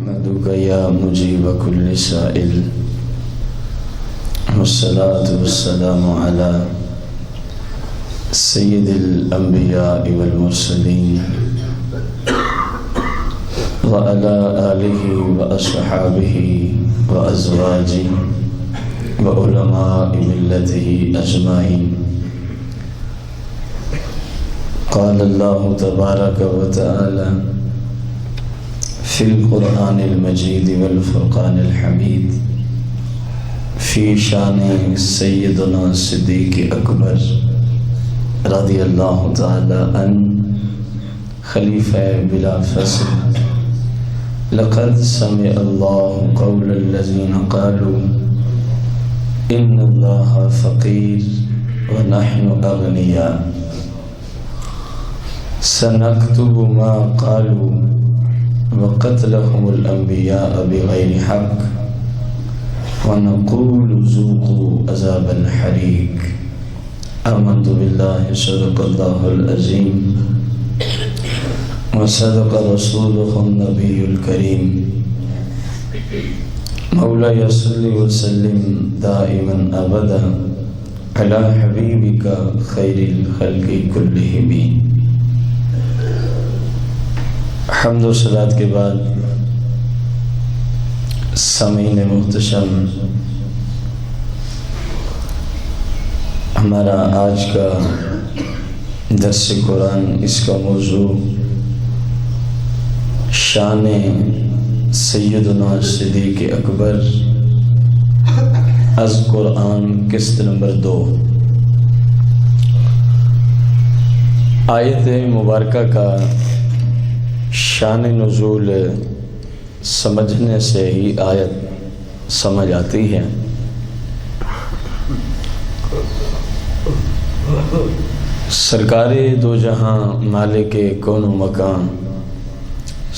نحمدك يا مجيب كل سائل والصلاة والسلام على سيد الأنبياء والمرسلين وعلى آله وأصحابه وأزواجه وعلماء ملته أجمعين. قال الله تبارك وتعالى في القرآن المجيد والفرقان الحميد في شان سيدنا الصديق أكبر رضي الله تعالى عنه خليفة بلا فصل: لقد سمع الله قول الذين قالوا إن الله فقير ونحن أغنياء سنكتب ما قالوا وقتلهم الأنبياء بغير حق ونقول ذوقوا عذاب الحريق. آمنت بالله صدق الله العظيم وصدق رسوله النبي الكريم. مولاي صل وسلم دائما أبدا على حبيبك خير الخلق كلهم. حمد و صلات کے بعد سامعین محتشم، ہمارا آج کا درس قرآن، اس کا موضوع شان سیدنا صدیق اکبر از قرآن قسط نمبر 2. آیت مبارکہ کا شان نزول سمجھنے سے ہی آیت سمجھ آتی ہے. سرکار دو جہاں مالک کون و مکان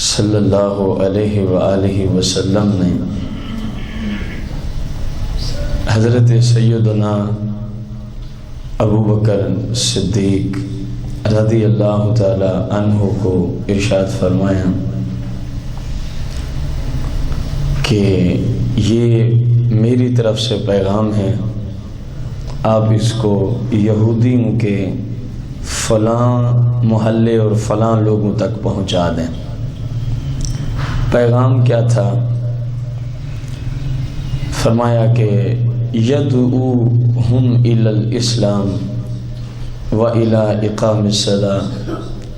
صلی اللہ علیہ وآلہ وسلم نے حضرت سیدنا ابو بکر صدیق رضی اللہ تعالی عنہ کو ارشاد فرمایا کہ یہ میری طرف سے پیغام ہے، آپ اس کو یہودیوں کے فلاں محلے اور فلاں لوگوں تک پہنچا دیں. پیغام کیا تھا؟ فرمایا کہ یدعوہم الی الاسلام وَإِلَىٰ إِقَامِ الصَّلَاةِ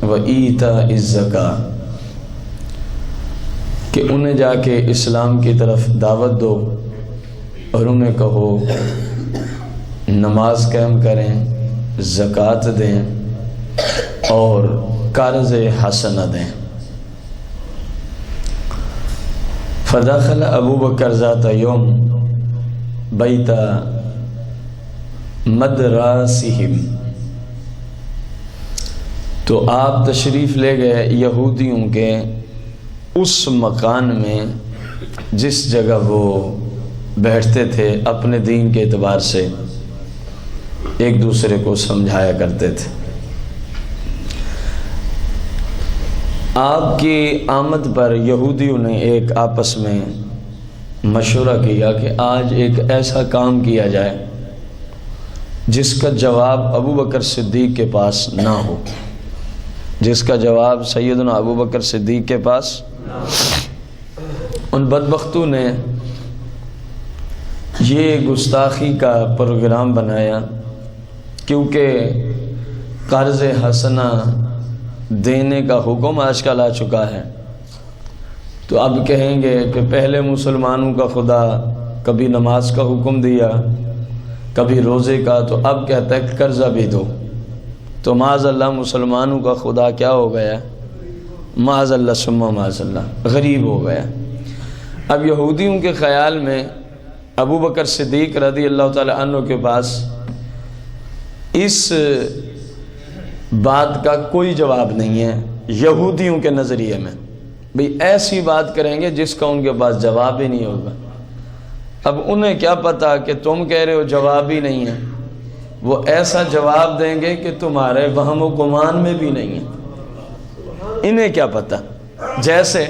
وَإِيتَاءِ الزَّكَاةِ، کہ انہیں جا کے اسلام کی طرف دعوت دو اور انہیں کہو نماز قائم کریں، زکوٰۃ دیں اور قرض حسنہ دیں. فدخل ابو بکر ذات یوم بیت مدراسہم، تو آپ تشریف لے گئے یہودیوں کے اس مکان میں جس جگہ وہ بیٹھتے تھے، اپنے دین کے اعتبار سے ایک دوسرے کو سمجھایا کرتے تھے. آپ کی آمد پر یہودیوں نے ایک آپس میں مشورہ کیا کہ آج ایک ایسا کام کیا جائے جس کا جواب ابو بکر صدیق کے پاس نہ ہو، جس کا جواب سیدنا ابو بکر صدیق کے پاس. ان بدبختوں نے یہ گستاخی کا پروگرام بنایا، کیونکہ قرض حسنہ دینے کا حکم آج کل آ چکا ہے، تو اب کہیں گے کہ پہلے مسلمانوں کا خدا کبھی نماز کا حکم دیا، کبھی روزے کا، تو اب کہتا ہے قرضہ بھی دو. تو معاذ اللہ مسلمانوں کا خدا کیا ہو گیا؟ معاذ اللہ ثم معاذ اللہ غریب ہو گیا. اب یہودیوں کے خیال میں ابو بکر صدیق رضی اللہ تعالی عنہ کے پاس اس بات کا کوئی جواب نہیں ہے. یہودیوں کے نظریے میں بھئی ایسی بات کریں گے جس کا ان کے پاس جواب ہی نہیں ہوگا. اب انہیں کیا پتا کہ تم کہہ رہے ہو جواب ہی نہیں ہے، وہ ایسا جواب دیں گے کہ تمہارے وہم و گمان میں بھی نہیں ہے. انہیں کیا پتا. جیسے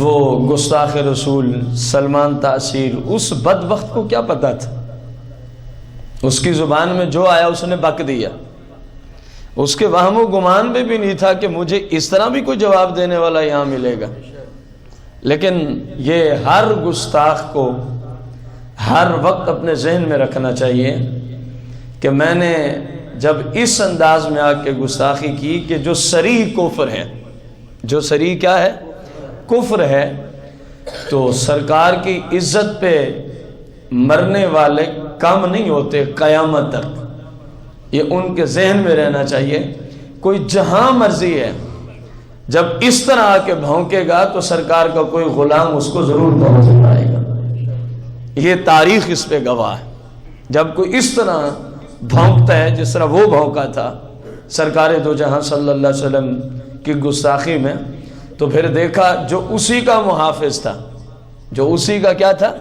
وہ گستاخ رسول سلمان تاثیر، اس بدبخت کو کیا پتا تھا؟ اس کی زبان میں جو آیا اس نے بک دیا. اس کے وہم و گمان میں بھی نہیں تھا کہ مجھے اس طرح بھی کوئی جواب دینے والا یہاں ملے گا. لیکن یہ ہر گستاخ کو ہر وقت اپنے ذہن میں رکھنا چاہیے کہ میں نے جب اس انداز میں آ کے گستاخی کی کہ جو صریح کفر ہے، جو صریح کیا ہے؟ کفر ہے، تو سرکار کی عزت پہ مرنے والے کم نہیں ہوتے قیامت تک. یہ ان کے ذہن میں رہنا چاہیے. کوئی جہاں مرضی ہے، جب اس طرح آ کے بھونکے گا تو سرکار کا کوئی غلام اس کو ضرور پہنچ پائے گا. یہ تاریخ اس پہ گواہ ہے. جب کوئی اس طرح بھونکتا ہے جس طرح وہ بھونکا تھا سرکار دو جہاں صلی اللہ علیہ وسلم کی گستاخی میں، تو پھر دیکھا جو اسی کا محافظ تھا، جو اسی کا کیا تھا؟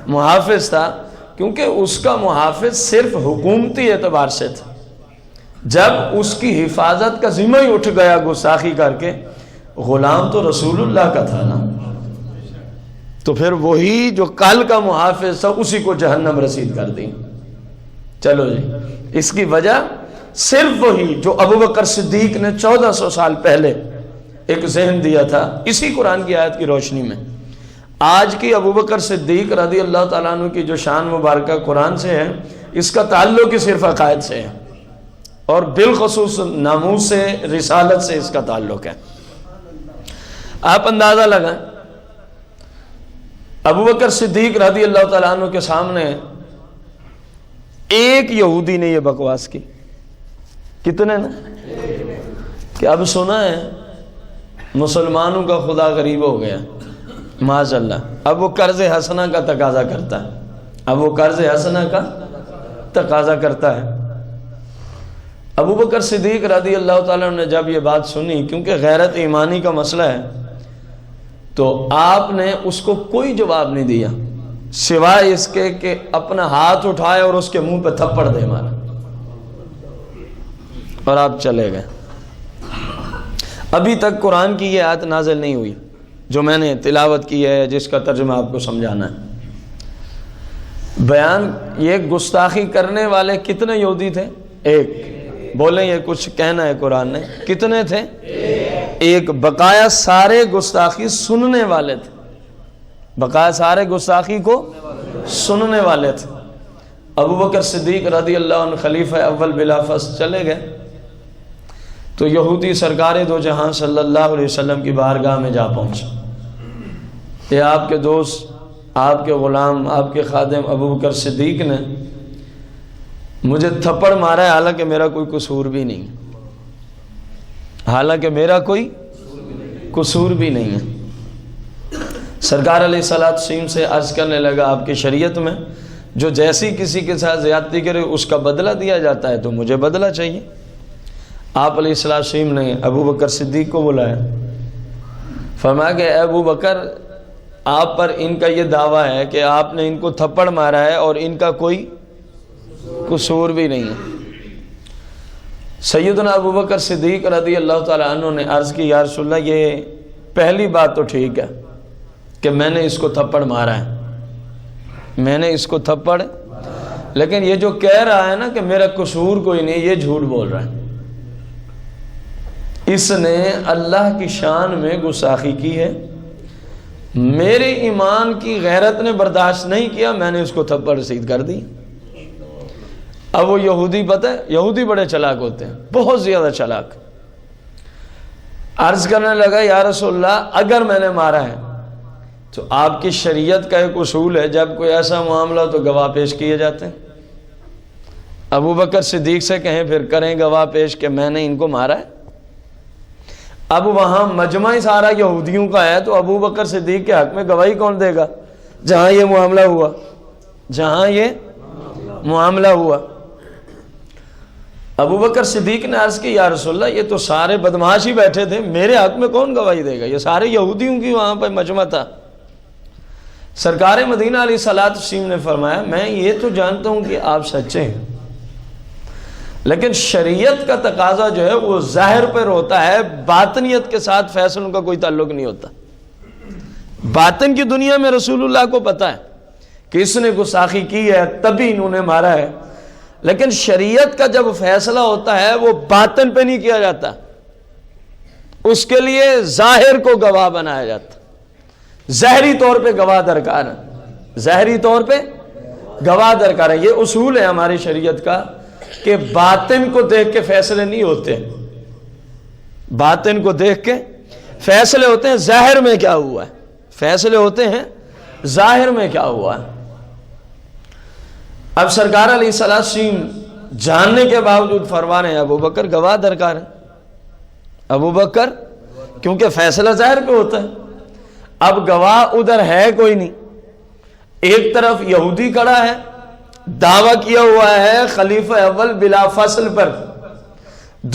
محافظ تھا. کیونکہ اس کا محافظ صرف حکومتی اعتبار سے تھا. جب اس کی حفاظت کا ذمہ ہی اٹھ گیا گستاخی کر کے، غلام تو رسول اللہ کا تھا نا، تو پھر وہی جو کل کا محافظ تھا اسی کو جہنم رسید کر دی. چلو جی، اس کی وجہ صرف وہی جو ابوبکر صدیق نے 1400 سال پہلے ایک ذہن دیا تھا اسی قرآن کی آیت کی روشنی میں. آج کی ابوبکر صدیق رضی اللہ تعالیٰ عنہ کی جو شان مبارکہ قرآن سے ہے، اس کا تعلق ہی صرف عقائد سے ہے، اور بالخصوص ناموس سے، رسالت سے اس کا تعلق ہے. آپ اندازہ لگائیں، ابوبکر صدیق رضی اللہ تعالیٰ عنہ کے سامنے ایک یہودی نے یہ بکواس کی. کتنے نے؟ کہ اب سنا ہے مسلمانوں کا خدا غریب ہو گیا، معاذ اللہ. اب وہ قرض حسنہ کا تقاضا کرتا ہے، اب وہ قرض حسنہ کا تقاضا کرتا ہے. ابوبکر صدیق رضی اللہ تعالیٰ نے جب یہ بات سنی، کیونکہ غیرت ایمانی کا مسئلہ ہے، تو آپ نے اس کو کوئی جواب نہیں دیا سوائے اس کے کہ اپنا ہاتھ اٹھائے اور اس کے منہ پہ تھپڑ دے مارا، اور آپ چلے گئے. ابھی تک قرآن کی یہ آیت نازل نہیں ہوئی جو میں نے تلاوت کی ہے، جس کا ترجمہ آپ کو سمجھانا ہے. بیان یہ گستاخی کرنے والے کتنے یہودی تھے؟ ایک. بولیں یہ کچھ کہنا ہے قرآن نے. کتنے تھے؟ ایک. بقایا سارے گستاخی سننے والے تھے، بقایا سارے گستاخی کو سننے والے تھے. ابوبکر صدیق رضی اللہ عنہ خلیفہ اول بلا فصل چلے گئے تو یہودی سرکار دو جہاں صلی اللہ علیہ وسلم کی بارگاہ میں جا پہنچا. یہ آپ کے دوست، آپ کے غلام، آپ کے خادم ابوبکر صدیق نے مجھے تھپڑ مارا ہے، حالانکہ میرا کوئی قصور بھی نہیں، حالانکہ میرا کوئی قصور بھی نہیں ہے. سرکار علیہ الصلوۃ والسلام سے عرض کرنے لگا، آپ کی شریعت میں جو جیسی کسی کے ساتھ زیادتی کرے اس کا بدلہ دیا جاتا ہے، تو مجھے بدلہ چاہیے. آپ علیہ الصلوۃ والسلام نے ابوبکر صدیق کو بلایا، فرمایا کہ اے ابوبکر، آپ پر ان کا یہ دعویٰ ہے کہ آپ نے ان کو تھپڑ مارا ہے اور ان کا کوئی قصور بھی نہیں ہے. سیدنا ابوبکر صدیق رضی اللہ تعالیٰ عنہ نے عرض کی، یا رسول اللہ، یہ پہلی بات تو ٹھیک ہے کہ میں نے اس کو تھپڑ مارا ہے، میں نے اس کو تھپڑ، لیکن یہ جو کہہ رہا ہے نا کہ میرا قصور کوئی نہیں، یہ جھوٹ بول رہا ہے. اس نے اللہ کی شان میں گستاخی کی ہے، میرے ایمان کی غیرت نے برداشت نہیں کیا، میں نے اس کو تھپڑ رسید کر دی. اب وہ یہودی، پتہ ہے یہودی بڑے چلاک ہوتے ہیں، بہت زیادہ چلاک. عرض کرنے لگا، یا رسول اللہ، اگر میں نے مارا ہے تو آپ کی شریعت کا ایک اصول ہے، جب کوئی ایسا معاملہ ہو تو گواہ پیش کیے جاتے ہیں. ابوبکر صدیق سے کہیں پھر کریں گواہ پیش کہ میں نے ان کو مارا ہے. اب وہاں مجمع سارا یہودیوں کا ہے، تو ابوبکر صدیق کے حق میں گواہی کون دے گا؟ جہاں یہ معاملہ ہوا، جہاں یہ معاملہ ہوا. ابوبکر صدیق نے عرض کی، یا رسول اللہ، یہ تو سارے بدمعاش ہی بیٹھے تھے، میرے حق میں کون گواہی دے گا؟ یہ سارے یہودیوں کی وہاں پہ مجمع تھا. سرکار مدینہ علیہ الصلوۃ والسلام نے فرمایا، میں یہ تو جانتا ہوں کہ آپ سچے ہیں، لیکن شریعت کا تقاضا جو ہے وہ ظاہر پر ہوتا ہے، باطنیت کے ساتھ فیصلوں کا کوئی تعلق نہیں ہوتا. باطن کی دنیا میں رسول اللہ کو پتا ہے کہ اس نے گستاخی کی ہے تبھی انہوں نے مارا ہے، لیکن شریعت کا جب فیصلہ ہوتا ہے وہ باطن پہ نہیں کیا جاتا، اس کے لیے ظاہر کو گواہ بنایا جاتا، ظاہری طور پہ گواہ درکار ہے، ظاہری طور پہ گواہ درکار ہے۔ یہ اصول ہے ہماری شریعت کا کہ باطن کو دیکھ کے فیصلے نہیں ہوتے، باطن کو دیکھ کے فیصلے ہوتے ہیں ظاہر میں کیا ہوا ہے، فیصلے ہوتے ہیں ظاہر میں کیا ہوا ہے۔ اب سرکار علیہ السلام جاننے کے باوجود فرما رہے ہیں ابو بکر گواہ درکار ہے، ابو بکر، کیونکہ فیصلہ ظاہر پہ ہوتا ہے۔ اب گواہ ادھر ہے کوئی نہیں، ایک طرف یہودی کھڑا ہے، دعویٰ کیا ہوا ہے خلیفہ اول بلا فصل پر،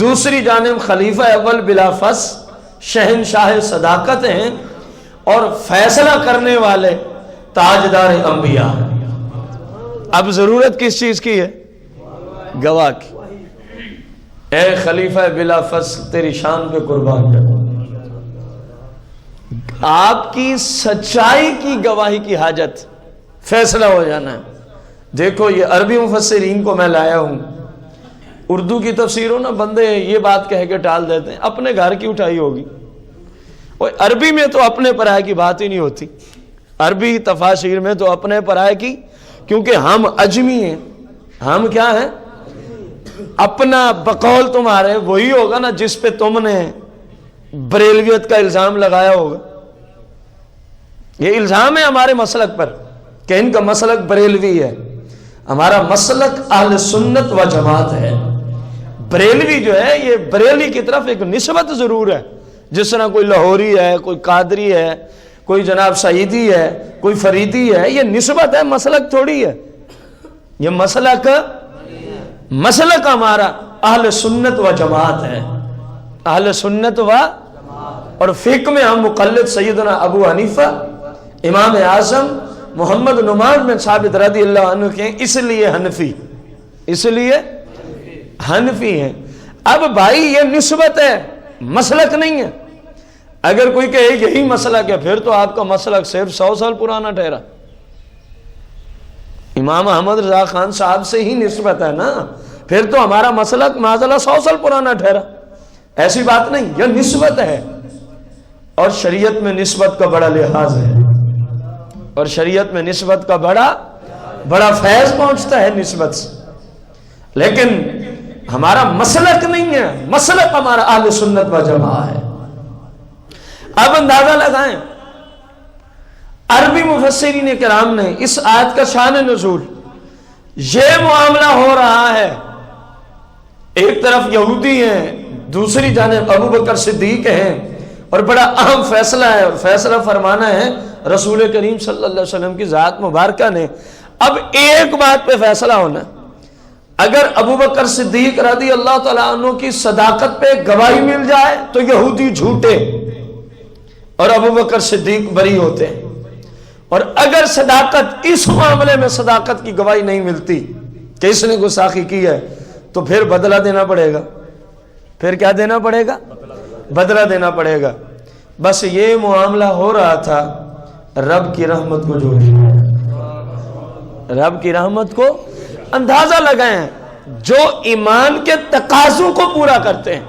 دوسری جانب خلیفہ اول بلا فصل شہنشاہ صداقت ہیں اور فیصلہ کرنے والے تاجدار انبیاء۔ اب ضرورت کس چیز کی ہے؟ گواہ کی۔ اے خلیفہ بلا فصل تیری شان پہ قربان کر، آپ کی سچائی کی گواہی کی حاجت، فیصلہ ہو جانا ہے۔ دیکھو یہ عربی مفسرین کو میں لایا ہوں، اردو کی تفسیروں نا بندے یہ بات کہہ کے ٹال دیتے ہیں اپنے گھر کی اٹھائی ہوگی، اور عربی میں تو اپنے پرائے کی بات ہی نہیں ہوتی، عربی تفاسیر میں تو اپنے پرائے کی، کیونکہ ہم اجمی ہیں، ہم کیا ہیں؟ اپنا بقول تمہارے وہی ہوگا نا جس پہ تم نے بریلویت کا الزام لگایا ہوگا۔ یہ الزام ہے ہمارے مسلک پر کہ ان کا مسلک بریلوی ہے، ہمارا مسلک اہل سنت و جماعت ہے۔ بریلوی جو ہے یہ بریلی کی طرف ایک نسبت ضرور ہے، جس طرح کوئی لاہوری ہے، کوئی قادری ہے، کوئی جناب سعیدی ہے، کوئی فریدی ہے، یہ نسبت ہے، مسلک تھوڑی ہے۔ یہ مسلک ہمارا اہل سنت و جماعت ہے، اہل سنت و، اور فقہ میں ہم مقلد سیدنا ابو حنیفہ امام اعظم محمد نعمان بن ثابت رضی اللہ عنہ کے، اس لیے حنفی ہیں۔ اب بھائی یہ نسبت ہے، مسلک نہیں ہے۔ اگر کوئی کہے یہی مسلک ہے پھر تو آپ کا مسلک صرف 100 سال پرانا ٹھہرا، امام احمد رضا خان صاحب سے ہی نسبت ہے نا، پھر تو ہمارا مسلک معاذاللہ 100 سال پرانا ٹھہرا۔ ایسی بات نہیں، یہ نسبت ہے، اور شریعت میں نسبت کا بڑا لحاظ ہے، اور شریعت میں نسبت کا بڑا فیض پہنچتا ہے نسبت سے، لیکن ہمارا مسلک نہیں ہے، مسلک ہمارا اہل سنت و جماعت ہے۔ اب اندازہ لگائیں عربی مفسرین کرام نے اس آیت کا شان نزول، یہ معاملہ ہو رہا ہے، ایک طرف یہودی ہیں، دوسری جانب ابو بکر صدیق ہیں، اور بڑا اہم فیصلہ ہے، اور فیصلہ فرمانا ہے رسول کریم صلی اللہ علیہ وسلم کی ذات مبارکہ نے۔ اب ایک بات پہ فیصلہ ہونا، اگر ابو بکر صدیق رضی اللہ تعالیٰ عنہ کی صداقت پہ گواہی مل جائے تو یہودی جھوٹے اور ابو بکر صدیق بری ہوتے ہیں، اور اگر صداقت، اس معاملے میں صداقت کی گواہی نہیں ملتی کہ اس نے گستاخی کی ہے، تو پھر بدلہ دینا پڑے گا۔ پھر کیا دینا پڑے گا؟ بدلہ دینا پڑے گا۔ بس یہ معاملہ ہو رہا تھا، رب کی رحمت کو جو رب کی رحمت کو اندازہ لگائیں، جو ایمان کے تقاضوں کو پورا کرتے ہیں،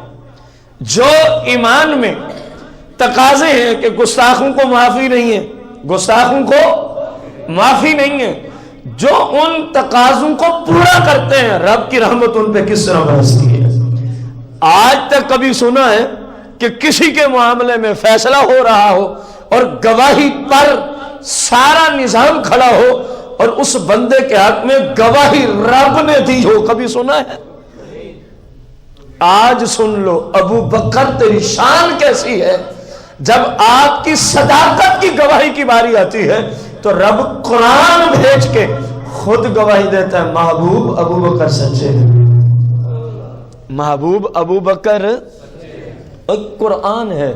جو ایمان میں تقاضے ہیں کہ گستاخوں کو معافی نہیں ہے، گستاخوں کو معافی نہیں ہے، جو ان تقاضوں کو پورا کرتے ہیں، رب کی رحمت ان پہ کس طرح برستی ہے۔ آج تک کبھی سنا ہے کہ کسی کے معاملے میں فیصلہ ہو رہا ہو اور گواہی پر سارا نظام کھڑا ہو اور اس بندے کے حق میں گواہی رب نے دی ہو؟ کبھی سنا ہے؟ آج سن لو، ابو بکر تیری شان کیسی ہے، جب آپ کی صداقت کی گواہی کی باری آتی ہے تو رب قرآن بھیج کے خود گواہی دیتا ہے، محبوب ابو بکر سچے ہیں، محبوب ابو بکر۔ قرآن ہے،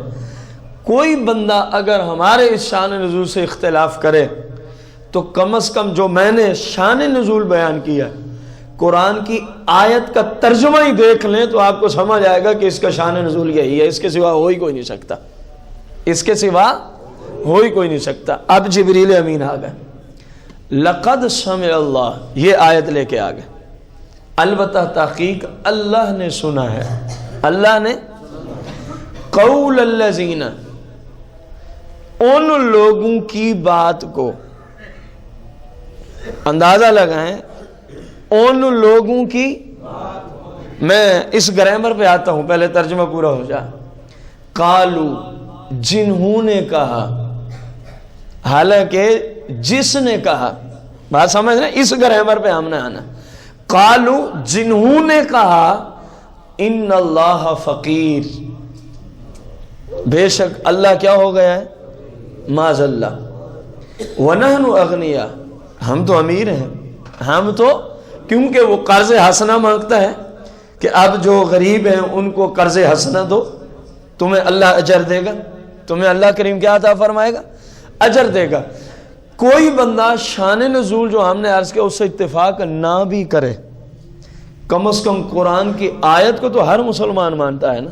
کوئی بندہ اگر ہمارے اس شان نزول سے اختلاف کرے تو کم از کم جو میں نے شان نزول بیان کیا، قرآن کی آیت کا ترجمہ ہی دیکھ لیں تو آپ کو سمجھ آئے گا کہ اس کا شان نزول یہی ہے، اس کے سوا ہو ہی کوئی نہیں سکتا، اس کے سوا ہو ہی کوئی نہیں سکتا۔ اب جبریل امین آ گئے، لقد سمع اللہ، یہ آیت لے کے آ گئے۔ البتہ تحقیق اللہ نے سنا ہے، اللہ نے قول الذین، ان لوگوں کی بات کو، اندازہ لگائیں ان لوگوں کی، میں اس گرامر پہ آتا ہوں، پہلے ترجمہ پورا ہو جائے۔ قالو، جنہوں نے کہا، حالانکہ جس نے کہا، بات سمجھ رہے ہیں، اس گرامر پہ ہم نے آنا۔ قالو، جنہوں نے کہا، ان اللہ فقیر، بے شک اللہ کیا ہو گیا ہے، معاذ اللہ، ونحن اغنیا، ہم تو امیر ہیں، ہم تو، کیونکہ وہ قرض حسنہ مانگتا ہے کہ اب جو غریب ہیں ان کو قرض حسنہ دو، تمہیں اللہ اجر دے گا، تمہیں اللہ کریم کیا عطا فرمائے گا، اجر دے گا۔ کوئی بندہ شان نزول جو ہم نے عرض کیا اس سے اتفاق نہ بھی کرے، کم از کم قرآن کی آیت کو تو ہر مسلمان مانتا ہے نا۔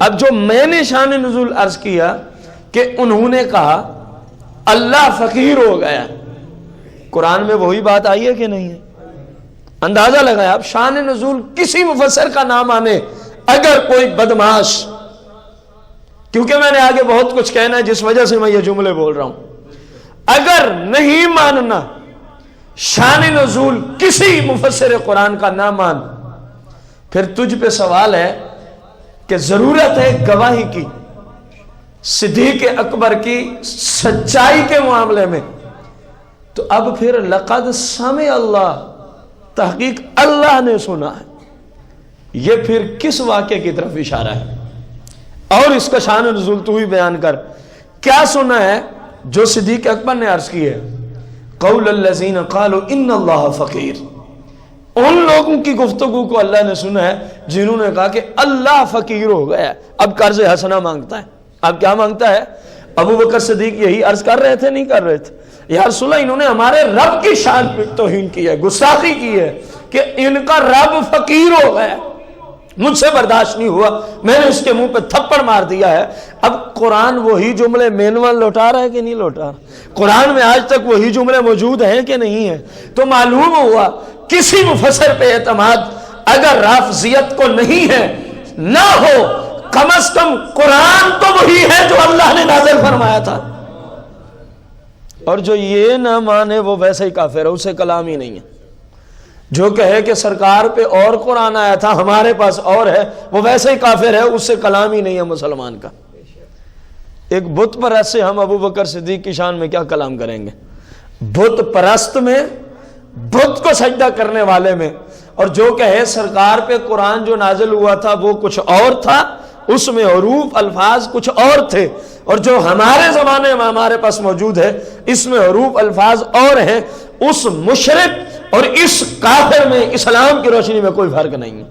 اب جو میں نے شان نزول عرض کیا کہ انہوں نے کہا اللہ فقیر ہو گیا، قرآن میں وہی بات آئی ہے کہ نہیں ہے؟ اندازہ لگائیں آپ، شان نزول کسی مفسر کا نام آنے، اگر کوئی بدمعاش، کیونکہ میں نے آگے بہت کچھ کہنا ہے جس وجہ سے میں یہ جملے بول رہا ہوں، اگر نہیں ماننا شان نزول کسی مفسر قرآن کا نہ مان، پھر تجھ پہ سوال ہے کہ ضرورت ہے گواہی کی، صدیق اکبر کی سچائی کے معاملے میں، تو اب پھر لقد سمع اللہ، تحقیق اللہ نے سنا ہے، یہ پھر کس واقعے کی طرف اشارہ ہے؟ اور اس کا شان نزول تو ہی بیان کر، کیا سنا ہے جو صدیق اکبر نے عرض کی ہے؟ قول الذین قالوا ان اللہ فقیر، ان لوگوں کی گفتگو کو اللہ نے سنا ہے جنہوں نے کہا کہ اللہ فقیر ہو گیا ہے، اب قرض حسنہ مانگتا ہے۔ اب کیا مانگتا ہے؟ ابو بکر صدیق یہی عرض کر رہے تھے، نہیں کر رہے تھے؟ یا رسول اللہ، انہوں نے ہمارے رب کی شان پہ توہین کی ہے، گستاخی کی ہے کہ ان کا رب فقیر ہو گیا، مجھ سے برداشت نہیں ہوا، میں نے اس کے منہ پہ تھپڑ مار دیا ہے۔ اب قرآن وہی جملے مینول لوٹا رہا ہے کہ نہیں لوٹا رہا؟ قرآن میں آج تک وہی جملے موجود ہیں کہ نہیں ہیں؟ تو معلوم ہوا کسی مفسر پہ اعتماد اگر رافضیت کو نہیں ہے، نہ ہو، کم از کم قرآن تو وہی ہے جو اللہ نے نازل فرمایا تھا، اور جو یہ نہ مانے وہ ویسے ہی کافر ہے، اسے کلام ہی نہیں ہے۔ جو کہے کہ سرکار پہ اور قرآن آیا تھا ہمارے پاس اور ہے، وہ ویسے ہی کافر ہے، اس سے کلام ہی نہیں ہے مسلمان کا۔ ایک بت پرست سے ہم ابو بکر صدیق کی شان میں کیا کلام کریں گے؟ بت پرست میں، بت کو سجدہ کرنے والے میں، اور جو کہے سرکار پہ قرآن جو نازل ہوا تھا وہ کچھ اور تھا، اس میں حروف الفاظ کچھ اور تھے، اور جو ہمارے زمانے میں ہمارے پاس موجود ہے اس میں حروف الفاظ اور ہیں، اس مشرک اور اس کافر میں اسلام کی روشنی میں کوئی فرق نہیں ہے۔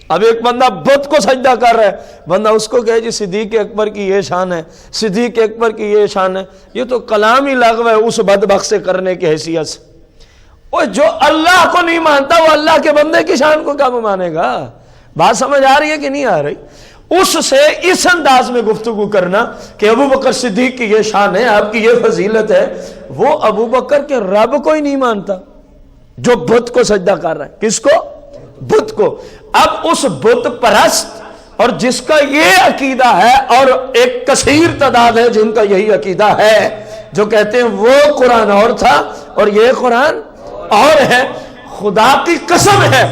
اب ایک بندہ بت کو سجدہ کر رہا ہے، بندہ اس کو کہے جی صدیق اکبر کی یہ شان ہے، صدیق اکبر کی یہ شان ہے، یہ تو کلام ہی لغو ہے اس بدبخت سے کرنے کی حیثیت سے۔ اور جو اللہ کو نہیں مانتا وہ اللہ کے بندے کی شان کو کیا مانے گا؟ بات سمجھ آ رہی ہے کہ نہیں آ رہی؟ اس سے اس انداز میں گفتگو کرنا کہ ابو بکر صدیق کی یہ شان ہے، آپ کی یہ فضیلت ہے، وہ ابو بکر کے رب کو ہی نہیں مانتا جو بت کو سجدہ کر رہا ہے۔ کس کو؟ بت کو۔ اب اس بت پرست اور جس کا یہ عقیدہ ہے، اور ایک کثیر تعداد ہے جن کا یہی عقیدہ ہے، جو کہتے ہیں وہ قرآن اور تھا اور یہ قرآن اور ہے، خدا کی قسم ہے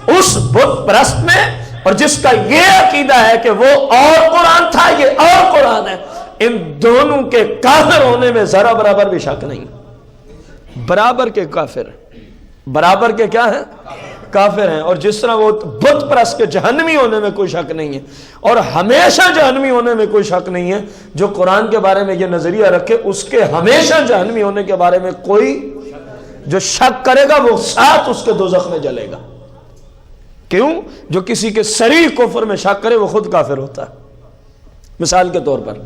اس بت پرست میں اور جس کا یہ عقیدہ ہے کہ وہ اور قرآن تھا یہ اور قرآن ہے، ان دونوں کے کافر ہونے میں ذرا برابر بھی شک نہیں۔ برابر کے کافر ہیں، برابر کے کیا ہیں؟ کافر ہیں۔ اور جس طرح وہ بت پرست کے جہنمی ہونے میں کوئی شک نہیں ہے، اور ہمیشہ جہنمی ہونے میں کوئی شک نہیں ہے، جو قرآن کے بارے میں یہ نظریہ رکھے اس کے ہمیشہ جہنمی ہونے کے بارے میں کوئی جو شک کرے گا وہ ساتھ اس کے دوزخ میں جلے گا۔ کیوں؟ جو کسی کے صریح کفر میں شک کرے وہ خود کافر ہوتا ہے۔ مثال کے طور پر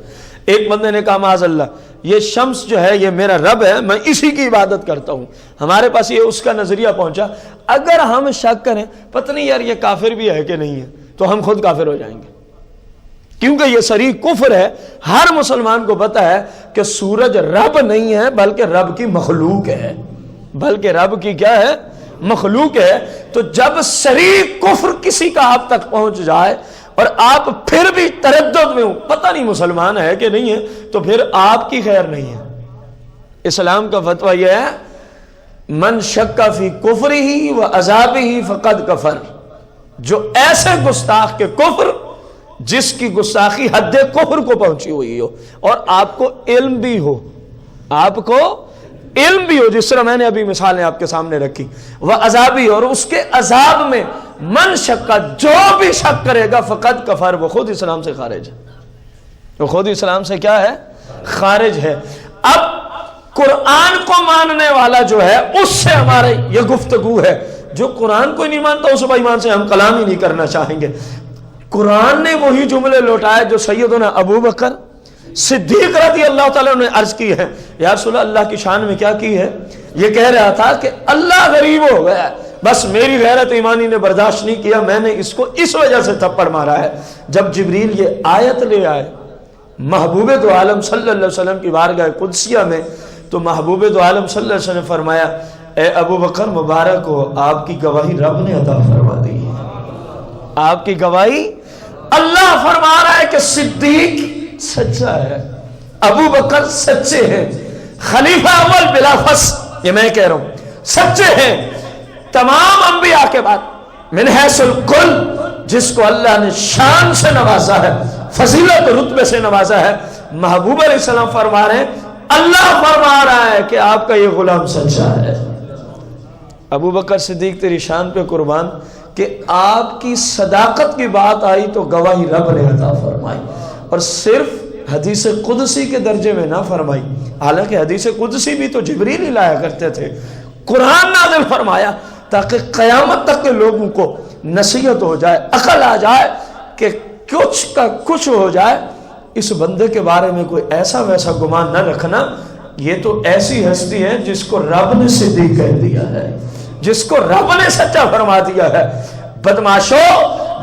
ایک بندے نے کہا معاذ اللہ یہ شمس جو ہے یہ میرا رب ہے، میں اسی کی عبادت کرتا ہوں، ہمارے پاس یہ اس کا نظریہ پہنچا، اگر ہم شک کریں پتہ نہیں یار یہ کافر بھی ہے کہ نہیں ہے، تو ہم خود کافر ہو جائیں گے۔ کیونکہ یہ صریح کفر ہے. ہر مسلمان کو پتا ہے کہ سورج رب نہیں ہے بلکہ رب کی مخلوق ہے, بلکہ رب کی کیا ہے؟ مخلوق ہے. تو جب صریح کفر کسی کا آپ تک پہنچ جائے اور آپ پھر بھی تردد میں ہوں, پتہ نہیں مسلمان ہے کہ نہیں ہے, تو پھر آپ کی خیر نہیں ہے. اسلام کا فتویٰ یہ ہے من شک فی کفرہ و عذابہ فقد کفر. جو ایسے گستاخ کے کفر جس کی گستاخی حد کفر کو پہنچی ہوئی ہو اور آپ کو علم بھی ہو, آپ کو علم بھی ہو, جس طرح میں نے ابھی مثالیں آپ کے سامنے رکھی, وہ عذابی, اور اس کے عذاب میں من شک, جو بھی شک کرے گا فقط کفر, وہ خود اسلام سے خارج ہے, وہ خود اسلام سے کیا ہے؟ خارج ہے. اب قرآن کو ماننے والا جو ہے اس سے ہمارے یہ گفتگو ہے. جو قرآن کو نہیں مانتا اس بے ایمان سے ہم کلام ہی نہیں کرنا چاہیں گے. قرآن نے وہی جملے لوٹائے جو سیدنا ابو بکر صدیق رضی اللہ تعالیٰ نے عرض کی ہے. یا رسول اللہ کی شان میں کیا کی ہے؟ یہ کہہ رہا تھا کہ اللہ غریب ہو گیا, بس میری غیرت ایمانی نے برداشت نہیں کیا, میں نے اس کو اس وجہ سے تھپڑ مارا ہے. جب جبریل یہ آیت لے آئے محبوب دو عالم صلی اللہ علیہ وسلم کی بارگاہ قدسیہ میں, تو محبوب دو عالم صلی اللہ علیہ وسلم نے فرمایا اے ابو بکر مبارک ہو, آپ کی گواہی رب نے عطا فرما دی ہے. آپ کی گواہی اللہ فرما رہا ہے کہ صدیق سچا ہے, ابو بکر سچے ہیں, خلیفہ اول بلا فصل, یہ میں کہہ رہا ہوں, سچے ہیں. تمام انبیاء کے بعد من حیث الکل جس کو اللہ نے شان سے نوازا ہے, فضیلت رتبے سے نوازا ہے, محبوب علیہ السلام فرما رہے ہیں اللہ فرما رہا ہے کہ آپ کا یہ غلام سچا ہے. ابو بکر صدیق تیری شان پہ قربان کہ آپ کی صداقت کی بات آئی تو گواہی رب نے عطا فرمائی, اور صرف حدیث قدسی کے درجے میں نہ فرمائی, حالانکہ حدیث قدسی بھی تو جبریل ہی لایا کرتے تھے. قرآن نازل فرمایا تاکہ قیامت تک کے لوگوں کو نصیحت ہو جائے, عقل آ جائے کہ کچھ کا کچھ ہو جائے. اس بندے کے بارے میں کوئی ایسا ویسا گمان نہ رکھنا, یہ تو ایسی ہستی ہے جس کو رب نے صدیق کہہ دیا ہے, جس کو رب نے سچا فرما دیا ہے. بدماشو,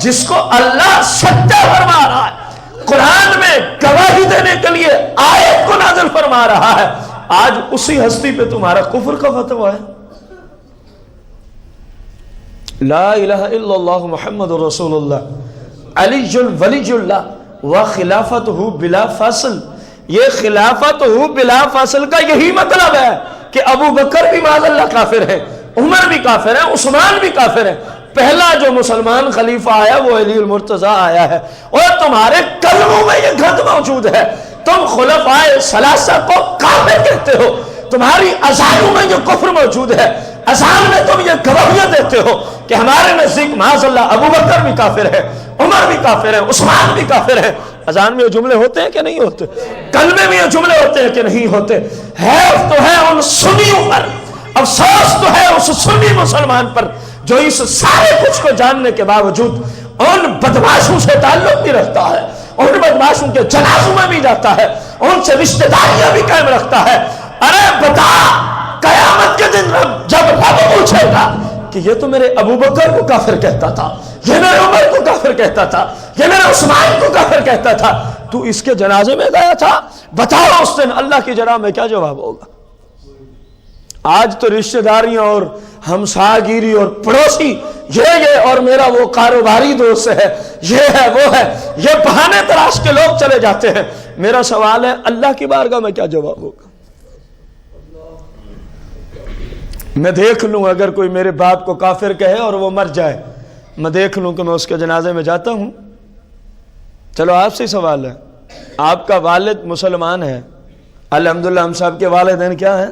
جس کو اللہ سچا فرما رہا ہے, قرآن میں گواہی دینے کے لیے آیت کو نازل فرما رہا ہے, آج اسی ہستی پہ تمہارا کفر کا فتویٰ ہے. لا الہ الا اللہ محمد رسول اللہ علی ولی اللہ و خلافت بلا فصل. یہ خلافت بلا فصل کا یہی مطلب ہے کہ ابو بکر بھی معاذ اللہ کافر ہے, عمر بھی کافر ہے, عثمان بھی کافر ہے. پہلا جو مسلمان خلیفہ آیا وہ علی المرتضیٰ آیا ہے, اور تمہارے کلموں میں یہ گند موجود ہے. تم خلفائے ثلاثہ کو کافر کہتے ہو, تمہاری اذانوں میں یہ کفر موجود ہے. اذان میں تم یہ گواہیاں دیتے ہو کہ ہمارے نزدیک معاذ اللہ ابو بکر بھی کافر ہے, عمر بھی کافر ہے, عثمان بھی کافر ہے. اذان میں یہ جملے ہوتے ہیں کہ نہیں ہوتے؟ کلمے میں یہ جملے ہوتے ہیں کہ نہیں ہوتے؟ حیف تو ہے ان سنیوں پر, افسوس تو ہے اس سنی مسلمان پر جو اس سارے کچھ کو جاننے کے باوجود ان بدماشوں سے تعلق بھی رکھتا ہے, ان بدماشوں کے جنازوں میں بھی جاتا ہے, ان سے رشتہ داریاں بھی قائم رکھتا ہے. ارے بتا, قیامت کے دن جب رب پوچھے گا کہ یہ تو میرے ابو بکر کو کافر کہتا تھا, یہ میرے عمر کو کافر کہتا تھا, یہ میرے عثمان کو کافر کہتا تھا, تو اس کے جنازے میں گیا تھا, بتاؤ اس دن اللہ کی جناب میں کیا جواب ہوگا؟ آج تو رشتہ داریاں اور ہمساگیری اور پڑوسی یہ اور میرا وہ کاروباری دوست ہے, یہ ہے وہ ہے, یہ بہانے تلاش کے لوگ چلے جاتے ہیں. میرا سوال ہے اللہ کی بارگاہ میں کیا جواب ہوگا؟ میں دیکھ لوں اگر کوئی میرے باپ کو کافر کہے اور وہ مر جائے, میں دیکھ لوں کہ میں اس کے جنازے میں جاتا ہوں. چلو آپ سے سوال ہے, آپ کا والد مسلمان ہے, الحمدللہ ہم صاحب کے والدین کیا ہیں؟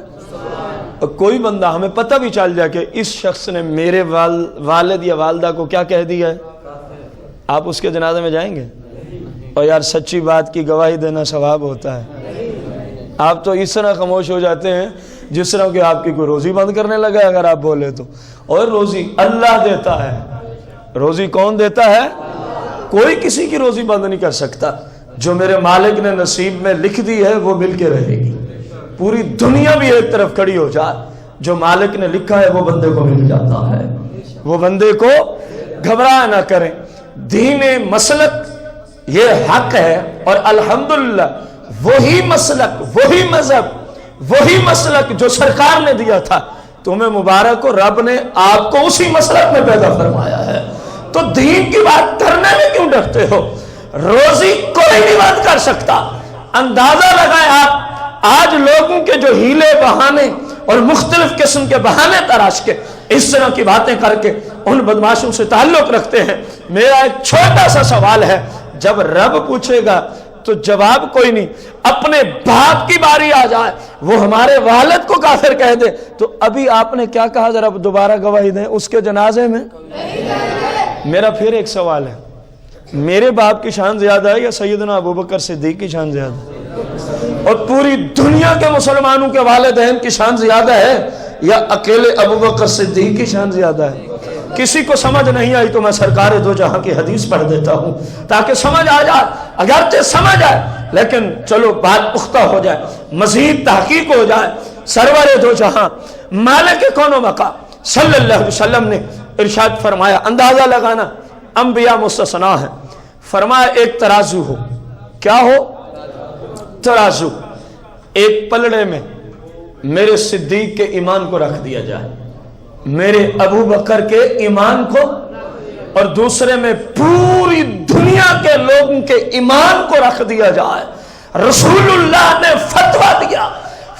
کوئی بندہ ہمیں پتہ بھی چل جائے کہ اس شخص نے میرے والد یا والدہ کو کیا کہہ دیا ہے, آپ اس کے جنازے میں جائیں گے؟ اور یار سچی بات کی گواہی دینا ثواب ہوتا ہے. آپ تو اس طرح خاموش ہو جاتے ہیں جس طرح کہ آپ کی کوئی روزی بند کرنے لگا اگر آپ بولے تو. اور روزی اللہ دیتا ہے, روزی کون دیتا ہے؟ کوئی کسی کی روزی بند نہیں کر سکتا. جو میرے مالک نے نصیب میں لکھ دی ہے وہ مل کے رہے گی. پوری دنیا بھی ایک طرف کھڑی ہو جائے, جو مالک نے لکھا ہے وہ بندے کو مل جاتا ہے. وہ بندے کو گھبراہ نہ کریں. دین مسلک یہ حق ہے، اور الحمدللہ وہی مسلک، وہی مذہب، وہی مسلک جو سرکار نے دیا تھا، تمہیں مبارک ہو، رب نے آپ کو اسی مسلک میں پیدا فرمایا ہے۔ تو دین کی بات کرنے میں کیوں ڈرتے ہو؟ روزی کوئی نہیں بات کر سکتا۔ اندازہ لگائیں آپ آج لوگوں کے جو ہیلے بہانے اور مختلف قسم کے بہانے تراش کے اس طرح کی باتیں کر کے ان بدماشوں سے تعلق رکھتے ہیں۔ میرا ایک چھوٹا سا سوال ہے، جب رب پوچھے گا تو جواب کوئی نہیں، اپنے باپ کی باری آ جائے وہ ہمارے والد کو کافر کہہ دے تو ابھی آپ نے کیا کہا، ذرا دوبارہ گواہی دیں اس کے جنازے میں۔ میرا پھر ایک سوال ہے، میرے باپ کی شان زیادہ ہے یا سیدنا ابوبکر صدیق کی شان زیادہ ہے؟ اور پوری دنیا کے مسلمانوں کے والدین کی شان زیادہ ہے یا اکیلے ابوبکر صدیق کی شان زیادہ ہے؟ کسی کو سمجھ نہیں آئی تو میں سرکار دو جہاں کی حدیث پڑھ دیتا ہوں تاکہ سمجھ آ جائے، اگرچہ سمجھ آئے لیکن چلو بات پختہ ہو جائے، مزید تحقیق ہو جائے۔ سرور دو جہاں مالک کون و بقا صلی اللہ علیہ وسلم نے ارشاد فرمایا، اندازہ لگانا انبیاء مستثنا ہیں، فرمایا ایک ترازو ہو، کیا ہو؟ ترازو، ایک پلڑے میں میرے صدیق کے ایمان کو رکھ دیا جائے، میرے ابو بکر کے ایمان کو، اور دوسرے میں پوری دنیا کے لوگوں کے ایمان کو رکھ دیا جائے۔ رسول اللہ نے فتویٰ دیا،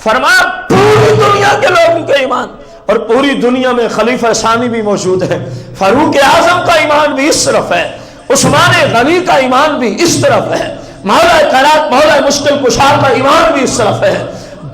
فرمایا پوری دنیا کے لوگوں کے ایمان، اور پوری دنیا میں خلیفہ ثانی بھی موجود ہے، فاروق اعظم کا ایمان بھی اس طرف ہے، عثمان غنی کا ایمان بھی اس طرف ہے، مولا کائنات مولا مشکل کشار کا ایمان بھی اس طرف ہے،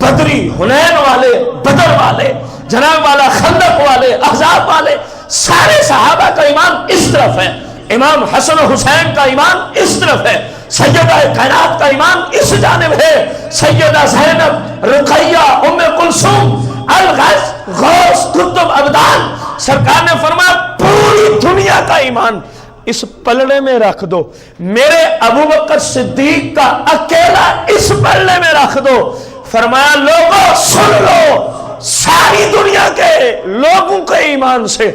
بدری حنین والے، بدر والے، جناب والا خندق والے، احزاب والے، سارے صحابہ کا ایمان اس طرف ہے، امام حسن و حسین کا ایمان اس طرف ہے، سیدہ کائنات کا ایمان اس جانب ہے، سیدہ زینب، رقیہ، ام کلثوم، الغیث، غوث، قطب، ابدال، سرکار نے فرمایا پوری دنیا کا ایمان اس پلڑے میں رکھ دو، میرے ابوبکر صدیق کا اکیلا اس پلڑے میں رکھ دو۔ فرمایا لوگوں سن لو، ساری دنیا کے لوگوں کے ایمان سے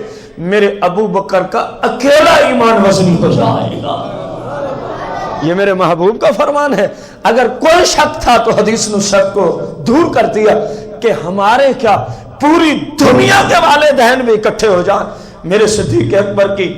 میرے ابو بکر کا اکیلا ایمان وزنی ہو جائے گا۔ یہ میرے محبوب کا فرمان ہے۔ اگر کوئی شک تھا تو حدیث نے شک کو دور کر دیا کہ ہمارے کیا پوری دنیا کے والدین بھی اکٹھے ہو جائیں، میرے صدیق اکبر کی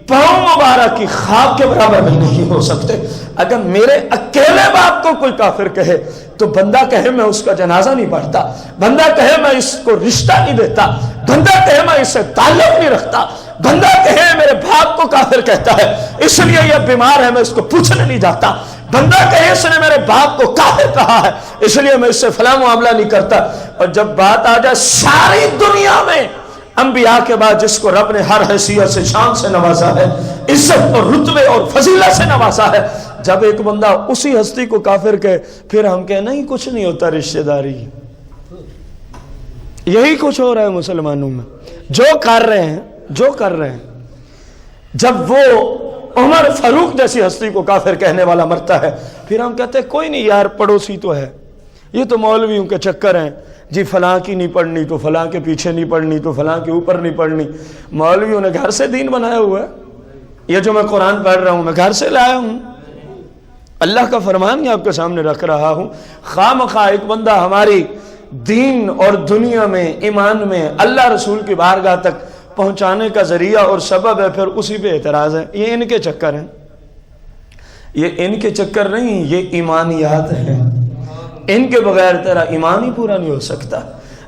پاؤں مبارک کی خاک کے برابر بھی نہیں ہو سکتے۔ اگر میرے اکیلے باپ کو کوئی کافر کہے تو بندہ کہے میں اس کا جنازہ نہیں پڑھتا، بندہ کہے میں اس کو رشتہ نہیں دیتا، بندہ کہے میں اس سے تعلق نہیں رکھتا، بندہ کہے میرے باپ کو کافر کہتا ہے اس لیے یہ بیمار ہے میں اس کو پوچھنے نہیں جاتا، بندہ کہے اس نے میرے باپ کو کافر کہا ہے اس لیے میں اس سے فلاں معاملہ نہیں کرتا۔ اور جب بات آ جائے ساری دنیا میں انبیاء کے بعد جس کو رب نے ہر حیثیت سے شان سے نوازا ہے، عزت اور رتبے اور فضیلت سے نوازا ہے، جب ایک بندہ اسی ہستی کو کافر کہے پھر ہم کہیں نہیں کچھ نہیں ہوتا رشتہ داری۔ یہی کچھ ہو رہا ہے مسلمانوں میں، جو کر رہے ہیں جب وہ عمر فاروق جیسی ہستی کو کافر کہنے والا مرتا ہے پھر ہم کہتے ہیں کوئی نہیں یار پڑوسی تو ہے، یہ تو مولویوں کے چکر ہیں جی، فلاں کی نہیں پڑھنی تو فلاں کے پیچھے نہیں پڑھنی تو فلاں کے اوپر نہیں پڑھنی۔ مولویوں نے گھر سے دین بنایا ہوا ہے، یہ جو میں قرآن پڑھ رہا ہوں میں گھر سے لایا ہوں، اللہ کا فرمان یہ آپ کے سامنے رکھ رہا ہوں۔ خواہ مخواہ ایک بندہ ہماری دین اور دنیا میں ایمان میں اللہ رسول کی بارگاہ تک پہنچانے کا ذریعہ اور سبب ہے، پھر اسی پہ اعتراض ہے، یہ ان کے چکر ہیں، یہ ان کے چکر نہیں، یہ ایمانیات ہیں، ان کے بغیر تیرا ایمان ہی پورا نہیں ہو سکتا،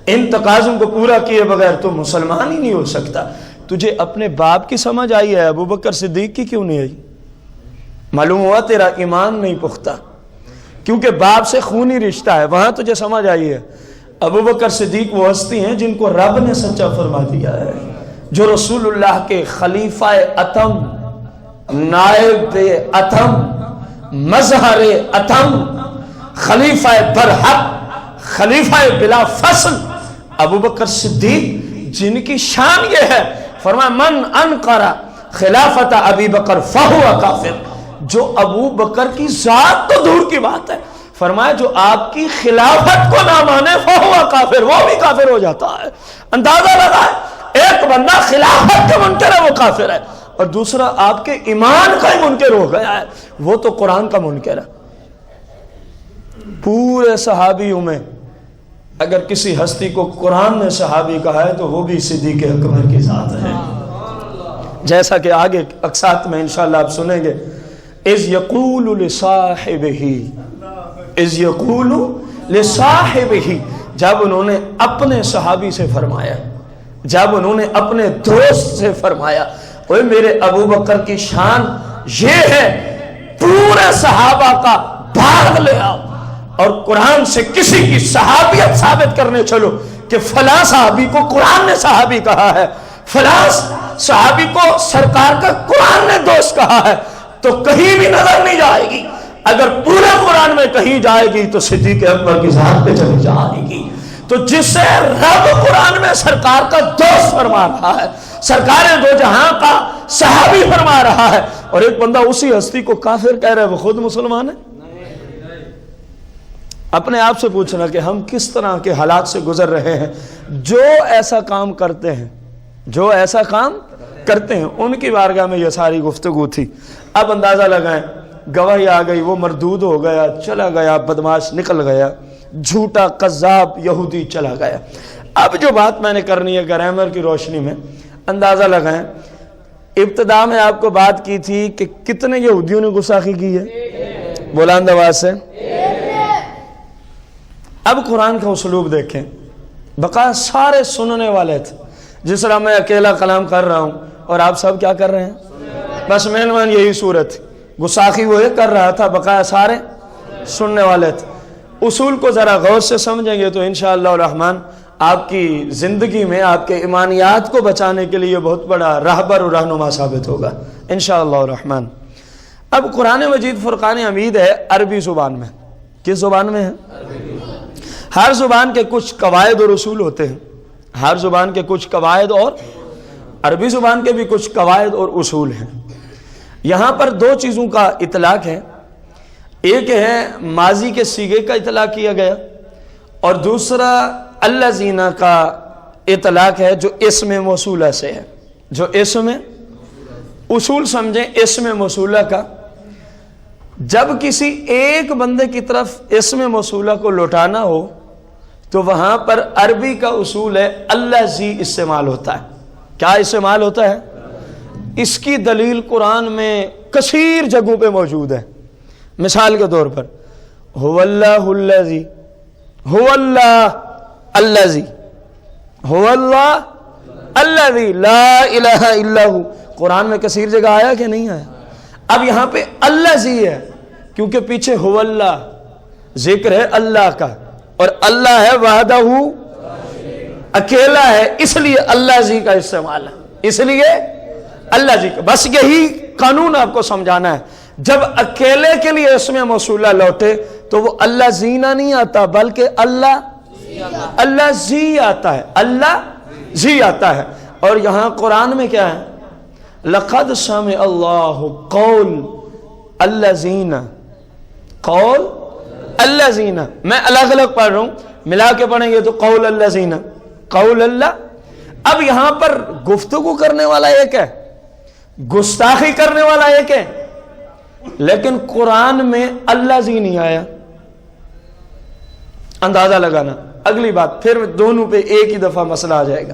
ان تقاضوں کو پورا کیے بغیر تو مسلمان ہی نہیں ہو سکتا۔ تجھے اپنے باپ کی سمجھ آئی ہے، ابو بکر صدیق کی کیوں نہیں آئی؟ معلوم ہوا تیرا ایمان نہیں پختہ، کیونکہ باپ سے خونی رشتہ ہے، وہاں تجھے سمجھ آئی ہے۔ ابو بکر صدیق وہ ہستی ہیں جن کو رب نے سچا فرما دیا ہے، جو رسول اللہ کے خلیفہ اتم، نائب اتم، مظہر اتم، خلیفہ برحق، خلیفہ بلا فصل ابو بکر صدیق، جن کی شان یہ ہے، فرمایا من انکر خلافت ابی بکر فہو کافر، جو ابو بکر کی ذات تو دور کی بات ہے، فرمایا جو آپ کی خلافت کو نہ مانے فہو کافر، وہ بھی کافر ہو جاتا ہے۔ اندازہ لگائے ایک بندہ خلافت کے منکر ہے وہ کافر ہے، اور دوسرا آپ کے ایمان کا ہی منکر ہو گیا ہے، وہ تو قرآن کا منکر ہے۔ پورے صحابیوں میں اگر کسی ہستی کو قرآن نے صحابی کہا ہے تو وہ بھی صدیق اکبر کی ذات ہے، جیسا کہ آگے اقساط میں انشاءاللہ آپ سنیں گے۔ اذ یقول لصاحبہ، جب انہوں نے اپنے صحابی سے فرمایا، جب انہوں نے اپنے دوست سے فرمایا، اوے میرے ابو بکر کی شان یہ ہے، پورے صحابہ کا بھاگ لے آؤ اور قرآن سے کسی کی صحابیت ثابت کرنے چلو کہ فلاں صحابی کو قرآن نے صحابی کہا ہے، فلاں صحابی کو سرکار کا قرآن نے دوست کہا ہے، تو کہیں بھی نظر نہیں جائے گی۔ اگر پورے قرآن میں کہیں جائے گی تو صدیق اکبر کی ذات پہ چلی جائے گی۔ تو جس سے رب قرآن میں سرکار کا دوست فرما رہا ہے، سرکار دو جہاں کا صحابی فرما رہا ہے، اور ایک بندہ اسی ہستی کو کافر کہہ رہا ہے، وہ خود مسلمان ہے۔ اپنے آپ سے پوچھنا کہ ہم کس طرح کے حالات سے گزر رہے ہیں۔ جو ایسا کام کرتے ہیں، جو ایسا کام کرتے ہیں، ان کی بارگاہ میں یہ ساری گفتگو تھی۔ اب اندازہ لگائیں، گواہی آ گئی، وہ مردود ہو گیا، چلا گیا، بدمعاش نکل گیا، جھوٹا قذاب یہودی چلا گیا۔ اب جو بات میں نے کرنی ہے گرامر کی روشنی میں، اندازہ لگائیں، ابتدا میں آپ کو بات کی تھی کہ کتنے یہودیوں نے گستاخی کی ہے، بلند آواز سے۔ اب قرآن کا اسلوب دیکھیں، بقا سارے سننے والے تھے، جس طرح میں اکیلا کلام کر رہا ہوں اور آپ سب کیا کر رہے ہیں، بس مین یہی صورت تھی۔ گستاخی وہ ایک کر رہا تھا، بقایا سارے سننے والے تھے۔ اصول کو ذرا غور سے سمجھیں گے تو انشاءاللہ الرحمن آپ کی زندگی میں آپ کے ایمانیات کو بچانے کے لیے بہت بڑا راہبر اور رہنما ثابت ہوگا انشاءاللہ الرحمن۔ اب قرآن مجید فرقان حمید ہے عربی زبان میں۔ کس زبان میں ہے؟ ہر زبان کے کچھ قواعد اور اصول ہوتے ہیں، ہر زبان کے کچھ قواعد، اور عربی زبان کے بھی کچھ قواعد اور اصول ہیں۔ یہاں پر دو چیزوں کا اطلاق ہے، ایک ہے ماضی کے صیغے کا اطلاق کیا گیا، اور دوسرا الذین کا اطلاق ہے جو اسم موصولہ سے ہے، جو اسم اصول سمجھیں اسم موصولہ کا۔ جب کسی ایک بندے کی طرف اسم موصولہ کو لوٹانا ہو تو وہاں پر عربی کا اصول ہے الذی استعمال ہوتا ہے۔ کیا استعمال ہوتا ہے؟ اس کی دلیل قرآن میں کثیر جگہوں پہ موجود ہے۔ مثال کے طور پر هو اللہ الذی، هو اللہ الذی، هو اللہ الذی لا الہ الا ہو، قرآن میں کثیر جگہ آیا کہ نہیں آیا؟ اب یہاں پہ الذی ہے کیونکہ پیچھے هو اللہ ذکر ہے اللہ کا، اور اللہ ہے وحدہ اکیلا ہے، اس لیے الذی کا استعمال ہے، اس لیے اللہ جی کا۔ بس یہی قانون آپ کو سمجھانا ہے، جب اکیلے کے لیے اسم موصولہ لوٹے تو وہ اللہ زینا نہیں آتا بلکہ اللہ زی آتا ہے، اللہ زی آتا ہے۔ اور یہاں قرآن میں کیا ہے؟ لقد سمع اللہ قول الذین، قول الذین، میں الگ الگ پڑھ رہا ہوں، ملا کے پڑھیں گے تو قول الذین، قول اللہ۔ اب یہاں پر گفتگو کرنے والا ایک ہے، گستاخی کرنے والا ایک ہے، لیکن قرآن میں اللہ زی نہیں آیا۔ اندازہ لگانا۔ اگلی بات پھر دونوں پہ ایک ہی دفعہ مسئلہ آ جائے گا۔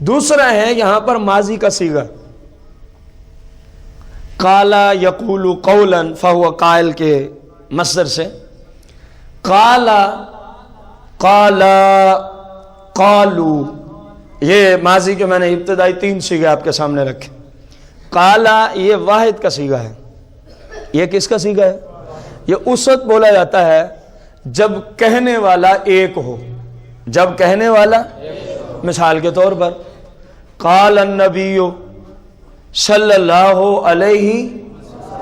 دوسرا ہے یہاں پر ماضی کا صیغہ، قالا یقول قولا، فہو قائل کے مصدر سے، قالا قالا قالو، یہ ماضی کے میں نے ابتدائی 3 صیغے آپ کے سامنے رکھے۔ قالا یہ واحد کا صیغہ ہے، یہ کس کا صیغہ ہے؟ یہ اس وقت بولا جاتا ہے جب کہنے والا ایک ہو، جب کہنے والا، مثال کے طور پر قال النبی صلی اللہ علیہ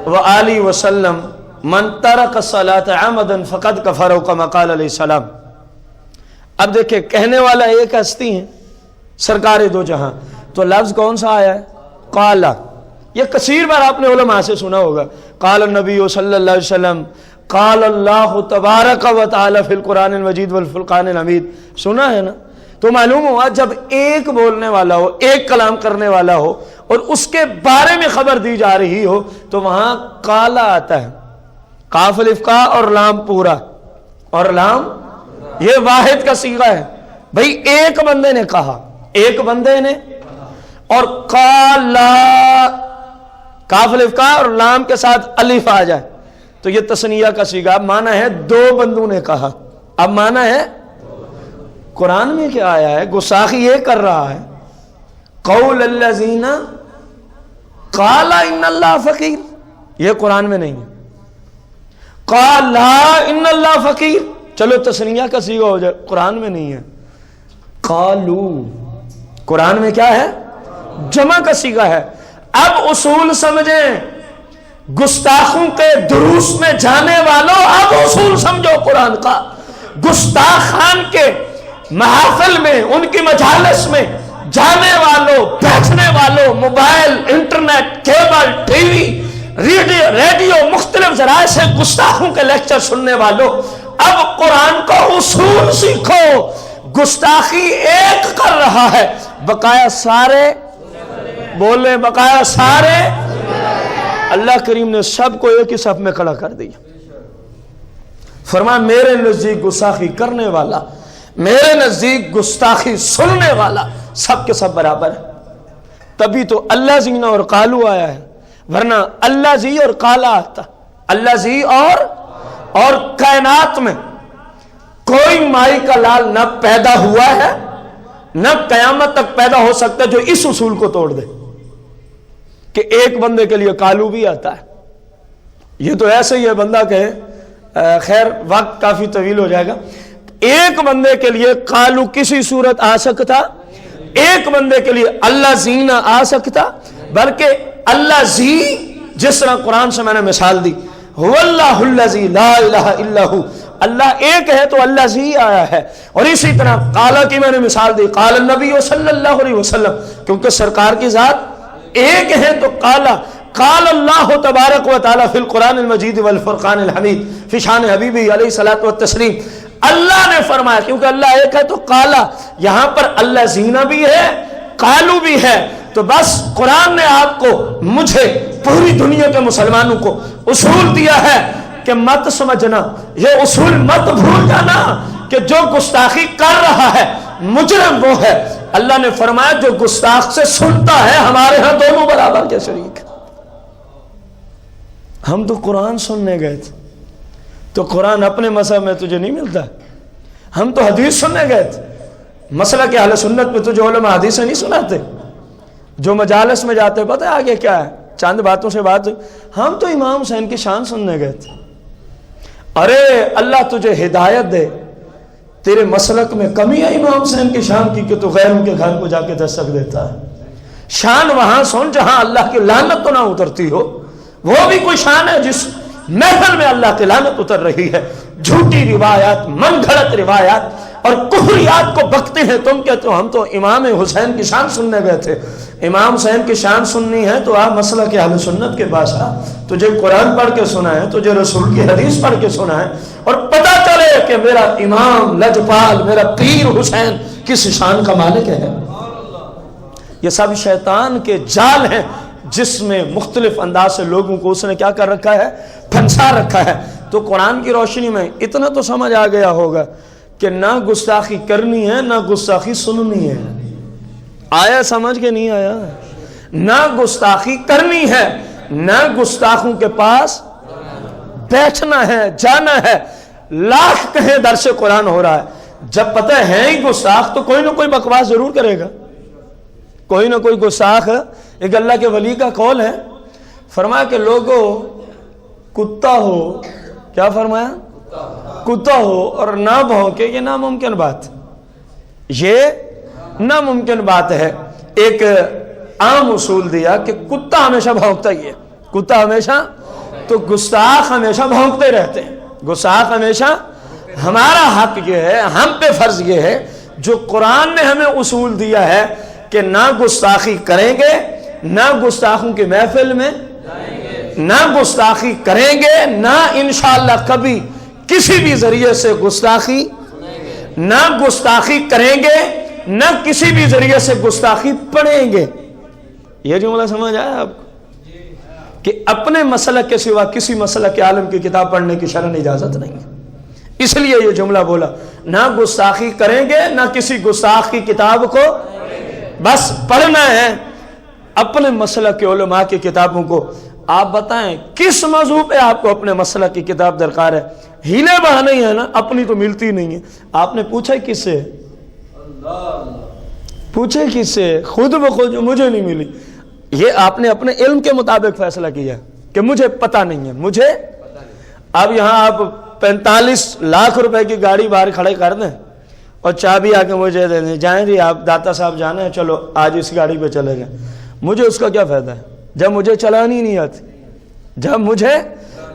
وآلہ وسلم من ترک الصلاۃ عمدا فقد کفر کما قال علیہ السلام۔ اب دیکھیں کہنے والا ایک ہستی ہیں سرکار دو جہاں، تو لفظ کون سا آیا ہے؟ قالا۔ یہ کثیر بار آپ نے علماء سے سنا ہوگا، قال النبی صلی اللہ علیہ وسلم، قال اللہ تبارک و تعالی فی القرآن المجید والفرقان الحمید، سنا ہے نا؟ تو معلوم ہوا جب ایک بولنے والا ہو، ایک کلام کرنے والا ہو، اور اس کے بارے میں خبر دی جا رہی ہو تو وہاں قالا آتا ہے، قاف الف کا اور لام پورا، اور لام یہ واحد کا صیغہ ہے. بھئی ایک بندے نے کہا، ایک بندے نے، اور قالا کاف الف کا اور لام کے ساتھ الف آ جائے تو یہ تثنیہ کا صیغہ. اب مانا ہے دو بندوں نے کہا. اب مانا ہے قرآن میں کیا آیا ہے؟ گستاخی یہ کر رہا ہے، قول الذین قال ان اللہ فقیر، یہ قرآن میں نہیں ہے. قال ان اللہ فقیر، چلو تثنیہ کا صیغہ ہو جائے، قرآن میں نہیں ہے. قالو قرآن میں کیا ہے؟ جمع کا صیغہ ہے. اب اصول سمجھیں، گستاخوں کے دروس میں جانے والوں اب اصول سمجھو قرآن کا. گستاخان کے محافل میں، ان کی مجالس میں جانے والوں، بیٹھنے والوں، mobile, internet, cable, T V, radio, مختلف ذرائع سے گستاخوں کے لیکچر سننے والوں، اب قرآن کا اصول سیکھو. گستاخی ایک کر رہا ہے، بقایا سارے بولے، بقایا سارے. اللہ کریم نے سب کو ایک ہی صف میں کھڑا کر دیا. فرمایا میرے نزدیک گستاخی کرنے والا، میرے نزدیک گستاخی سننے والا سب کے سب برابر ہے. تبھی تو اللہ زینا اور قالو آیا ہے، ورنہ اللہ زی اور قالا آتا. اللہ زی اور کائنات میں کوئی مائی کا لال نہ پیدا ہوا ہے نہ قیامت تک پیدا ہو سکتا جو اس اصول کو توڑ دے کہ ایک بندے کے لیے قالو بھی آتا ہے. یہ تو ایسے ہی ہے بندہ کہے، خیر وقت کافی طویل ہو جائے گا. ایک بندے کے لیے قالو کسی صورت آ سکتا، ایک بندے کے لیے اللہ زینا آ سکتا، بلکہ اللہ زی جس طرح قرآن سے میں نے مثال دی، هو اللہ الذی لا الہ الا ہو، اللہ ایک ہے تو اللہ زی آیا ہے. اور اسی طرح قالا کی میں نے مثال دی، قال النبی صلی اللہ علیہ وسلم، کیونکہ سرکار کی ذات ایک ہے تو قالا. قال اللہ تبارک و تعالی فی القرآن المجید والفرقان الحمید فی شان حبیبی علیہ الصلوۃ والتسلیم. اللہ نے فرمایا کیونکہ اللہ ایک ہے تو قالا، یہاں پر اللہ زینا بھی ہے، قالو بھی ہے. تو بس قرآن نے آپ کو، مجھے، پوری دنیا کے مسلمانوں کو اصول دیا ہے کہ مت سمجھنا، یہ اصول مت بھول جانا کہ جو گستاخی کر رہا ہے مجرم وہ ہے. اللہ نے فرمایا جو گستاخ سے سنتا ہے ہمارے ہاں دونوں برابر کے شریک. ہم تو قرآن سننے گئے تھے تو قرآن اپنے مذہب میں تجھے نہیں ملتا. ہم تو حدیث سننے گئے تھے، مسئلہ کہ اہل سنت میں تجھے علماء حدیث نہیں سناتے. جو مجالس میں جاتے پتہ ہے آگے کیا ہے، چند باتوں سے بات. ہم تو امام حسین کی شان سننے گئے تھے. ارے اللہ تجھے ہدایت دے، تیرے مسلک میں کمی ہے امام حسین کی شان کی کہ تو غیروں کے گھر کو جا کے دستک دیتا ہے. شان وہاں سن جہاں اللہ کی لعنت تو نہ اترتی ہو. وہ بھی کوئی شان ہے جس محفل میں اللہ کی لعنت اتر رہی ہے. جھوٹی روایات، من گھڑت روایات اور کفریات کو بکتے ہیں. تم کہتے ہو ہم تو امام حسین کی شان سننے گئے تھے. امام حسین کی شان سننی ہے تو آپ مسئلہ کہ اہل سنت کے پاس آ. تجھے قرآن پڑھ کے سنا ہے، تجھے رسول کی حدیث پڑھ کے سنا ہے، اور پتہ چلے کہ میرا امام لجپال، میرا پیر حسین کس شان کا مالک ہے. یہ سب شیطان کے جال ہیں جس میں مختلف انداز سے لوگوں کو اس نے کیا کر رکھا ہے، پھنسا رکھا ہے. تو قرآن کی روشنی میں اتنا تو سمجھ آ گیا ہوگا کہ نہ گستاخی کرنی ہے نہ گستاخی سننی ہے. آیا سمجھ کے نہیں آیا؟ نہ گستاخی کرنی ہے نہ گستاخوں کے پاس بیٹھنا ہے، جانا ہے. لاکھ کہیں درس قرآن ہو رہا ہے، جب پتہ ہے ہی گستاخ تو کوئی نہ کوئی بکواس ضرور کرے گا. کوئی نہ کوئی گستاخ. ایک اللہ کے ولی کا قول ہے، فرمایا کہ لوگوں کتا ہو، کیا فرمایا؟ کتا ہو اور نہ بھونکے، یہ ناممکن بات، یہ ناممکن بات ہے. ایک عام اصول دیا کہ کتا ہمیشہ بھونکتا ہی ہے، کتا ہمیشہ. تو گستاخ ہمیشہ بھونکتے رہتے ہیں. گستاخ ہمیشہ. ہمارا حق یہ ہے، ہم پہ فرض یہ ہے، جو قرآن نے ہمیں اصول دیا ہے کہ نہ گستاخی کریں گے، نہ گستاخوں کی محفل میں نہ گستاخی کریں گے، نہ انشاءاللہ کبھی کسی بھی ذریعے سے گستاخی، نہ گستاخی کریں گے، نہ کسی بھی ذریعے سے گستاخی پڑھیں گے. یہ جملہ سمجھ آیا آپ کو کہ اپنے مسلک کے سوا کسی مسلک کے عالم کی کتاب پڑھنے کی شرعاً اجازت نہیں ہے. اس لیے یہ جملہ بولا، نہ گستاخی کریں گے نہ کسی گستاخ کی کتاب کو بس پڑھنا ہے، اپنے مسلک کے علماء کی کتابوں کو. آپ بتائیں کس موضوع پہ آپ کو اپنے مسلک کی کتاب درکار ہے؟ ہیلے بہانے ہی ہے نا، اپنی تو ملتی نہیں ہے. آپ نے پوچھا کس سے؟ پوچھے کس سے؟ خود بخود مجھے نہیں ملی. یہ آپ نے اپنے علم کے مطابق فیصلہ کیا کہ مجھے پتہ نہیں ہے. مجھے اب یہاں آپ 45 لاکھ روپے کی گاڑی باہر کھڑے کر دیں اور چابی آ کے مجھے دے دیں، جائیں جی آپ داتا صاحب جانا ہے، چلو آج اس گاڑی پہ چلے گئے. مجھے اس کا کیا فائدہ ہے جب مجھے چلانی نہیں آتی؟ جب مجھے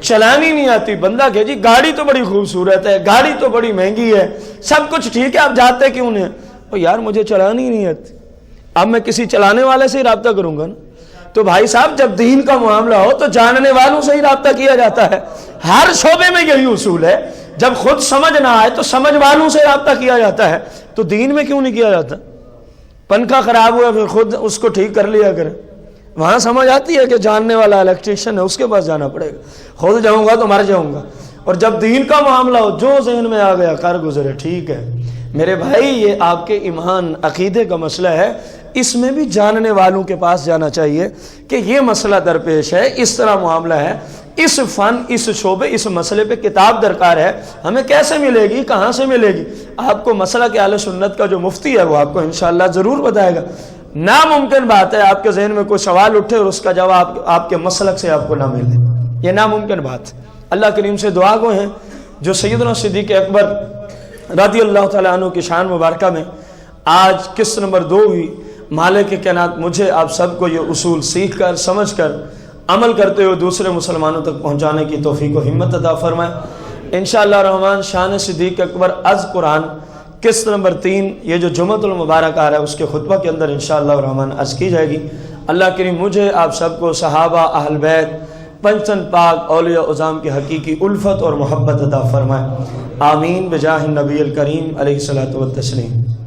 چلانی نہیں آتی بندہ کہ جی گاڑی تو بڑی خوبصورت ہے، گاڑی تو بڑی مہنگی ہے، سب کچھ ٹھیک ہے، آپ جاتے کیوں نہیں؟ او یار مجھے چلانی نہیں آتی. اب میں کسی چلانے والے سے ہی رابطہ کروں گا نا. تو بھائی صاحب جب دین کا معاملہ ہو تو جاننے والوں سے ہی رابطہ کیا جاتا ہے. ہر شعبے میں یہی اصول ہے، جب خود سمجھ نہ آئے تو سمجھ والوں سے رابطہ کیا جاتا ہے. تو دین میں کیوں نہیں کیا جاتا؟ پنکھا خراب ہوا پھر خود اس کو ٹھیک کر لیا کرے. وہاں سمجھ آتی ہے کہ جاننے والا الیکٹریشین ہے، اس کے پاس جانا پڑے گا. خود جاؤں گا تو مر جاؤں گا. اور جب دین کا معاملہ ہو جو ذہن میں آ گیا کر گزرے. ٹھیک ہے میرے بھائی، یہ آپ کے ایمان عقیدے کا مسئلہ ہے، اس میں بھی جاننے والوں کے پاس جانا چاہیے کہ یہ مسئلہ درپیش ہے، اس طرح معاملہ ہے، اس فن، اس شعبے، اس مسئلے پہ کتاب درکار ہے. ہمیں کیسے ملے گی، کہاں سے ملے گی؟ آپ کو مسئلہ کہ اہل سنت کا جو مفتی ہے وہ آپ کو انشاءاللہ ضرور بتائے گا. ناممکن بات ہے آپ کے ذہن میں کوئی سوال اٹھے اور اس کا جواب آپ کے مسلک سے آپ کو نہ ملے، یہ ناممکن بات. اللہ کریم سے دعا گو ہیں جو سیدنا صدیق اکبر رضی اللہ تعالیٰ عنہ کی شان مبارکہ میں آج قسط نمبر 2 ہوئی. مالک کائنات مجھے آپ سب کو یہ اصول سیکھ کر سمجھ کر عمل کرتے ہوئے دوسرے مسلمانوں تک پہنچانے کی توفیق و ہمت عطا فرمائے. انشاءاللہ الرحمن شان صدیق اکبر از قرآن قسط نمبر 3 یہ جو جمعۃ المبارک آ رہا ہے اس کے خطبہ کے اندر انشاءاللہ الرحمن عرض کی جائے گی. اللہ کریم مجھے آپ سب کو صحابہ، اہل بیت، پنچن پاک، اولیاء عظام کی حقیقی الفت اور محبت عطا فرمائے. آمین بجاہ النبی الکریم علیہ الصلوۃ والتسلیم.